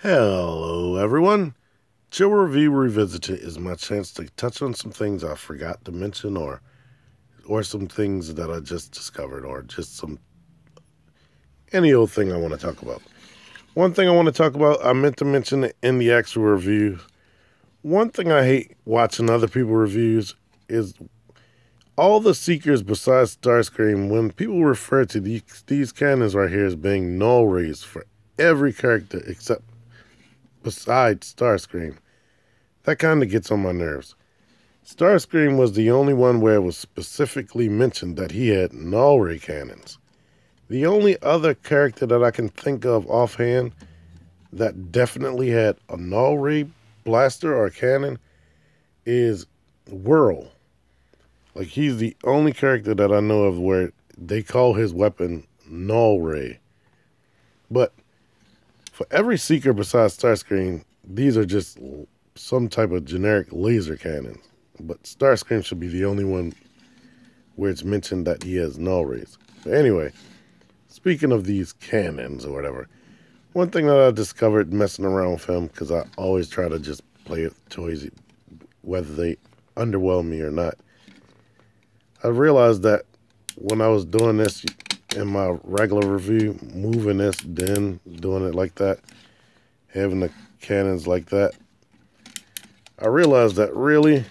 Hello, everyone. Chill Review Revisited is my chance to touch on some things I forgot to mention, or some things that I just discovered, or just any old thing I want to talk about. One thing I want to talk about, I meant to mention it in the actual review. One thing I hate watching other people reviews is all the seekers besides Starscream. When people refer to these cannons right here as being null rays for every character except besides Starscream, that kind of gets on my nerves. Starscream was the only one where it was specifically mentioned that he had null ray cannons. The only other character that I can think of offhand that definitely had a null ray blaster or cannon is Whirl. Like, he's the only character that I know of where they call his weapon null ray. But for every seeker besides Starscream, these are just some type of generic laser cannons. But Starscream should be the only one where it's mentioned that he has null rays. But anyway, speaking of these cannons or whatever, one thing that I discovered messing around with him, because I always try to just play with toys, whether they underwhelm me or not, I realized that when I was doing this in my regular review, moving this, then doing it like that, having the cannons like that, I realized that really,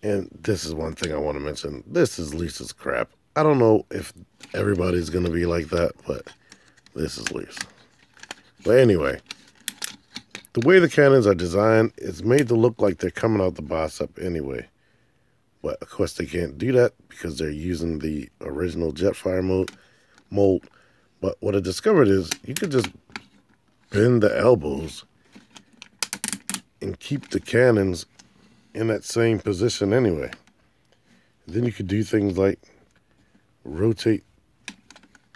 and this is one thing I want to mention, this is Lisa's crap. I don't know if everybody's going to be like that, but this is Lisa. But anyway, the way the cannons are designed, it's made to look like they're coming out the bicep anyway. But of course they can't do that because they're using the original Jetfire mold. But what I discovered is you could just bend the elbows and keep the cannons in that same position anyway. Then you could do things like rotate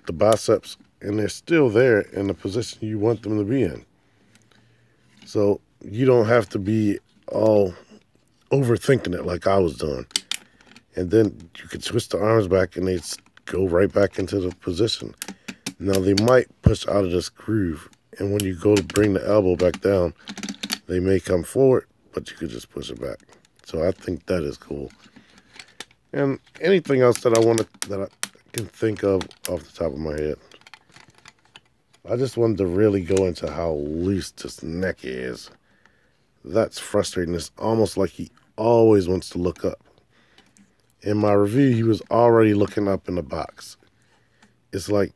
the biceps and they're still there in the position you want them to be in. So you don't have to be all overthinking it like I was doing. And then you could twist the arms back and they go right back into the position. Now they might push out of this groove, and when you go to bring the elbow back down, they may come forward, but you could just push it back. So I think that is cool. And anything else that I can think of off the top of my head, I just wanted to really go into how loose this neck is. That's frustrating. It's almost like he always wants to look up. In my review, he was already looking up in the box. It's like,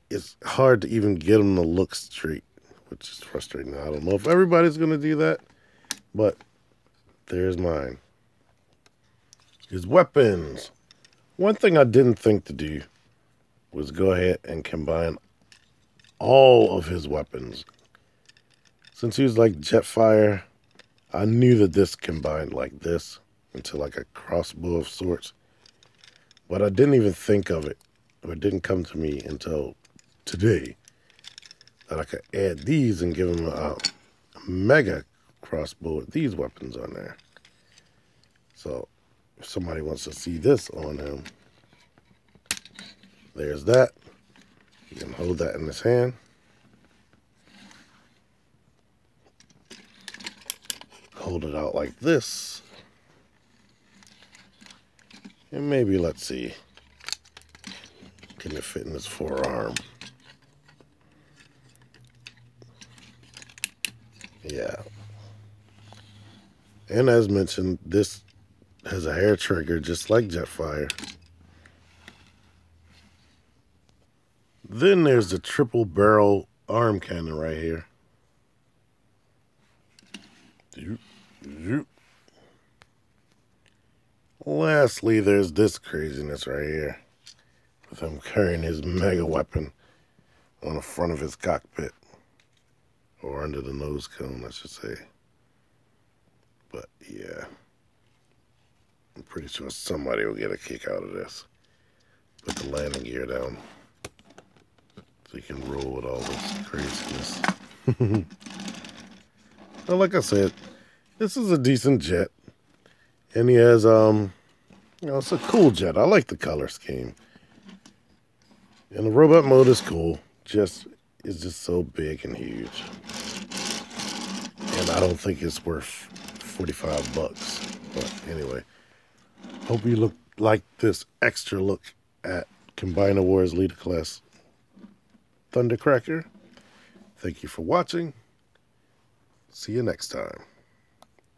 it's hard to even get him to look straight, which is frustrating. I don't know if everybody's going to do that, but there's mine. His weapons. One thing I didn't think to do was go ahead and combine all of his weapons. Since he was like Jetfire, I knew that this combined like this into like a crossbow of sorts. But I didn't even think of it, or it didn't come to me until today, that I could add these and give him a mega crossbow with these weapons on there. So if somebody wants to see this on him, there's that. You can hold that in his hand. Hold it out like this. And maybe, let's see, can it fit in his forearm? Yeah. And as mentioned, this has a hair trigger just like Jetfire. Then there's the triple barrel arm cannon right here. Lastly, there's this craziness right here, with him carrying his mega weapon on the front of his cockpit, or under the nose cone, I should say. But yeah, I'm pretty sure somebody will get a kick out of this. Put the landing gear down so you can roll with all this craziness. Well, like I said, this is a decent jet. And he has, it's a cool jet. I like the color scheme. And the robot mode is cool. Just, is just so big and huge. And I don't think it's worth $45. But anyway, hope you like this extra look at Combiner Wars Leader Class Thundercracker. Thank you for watching. See you next time.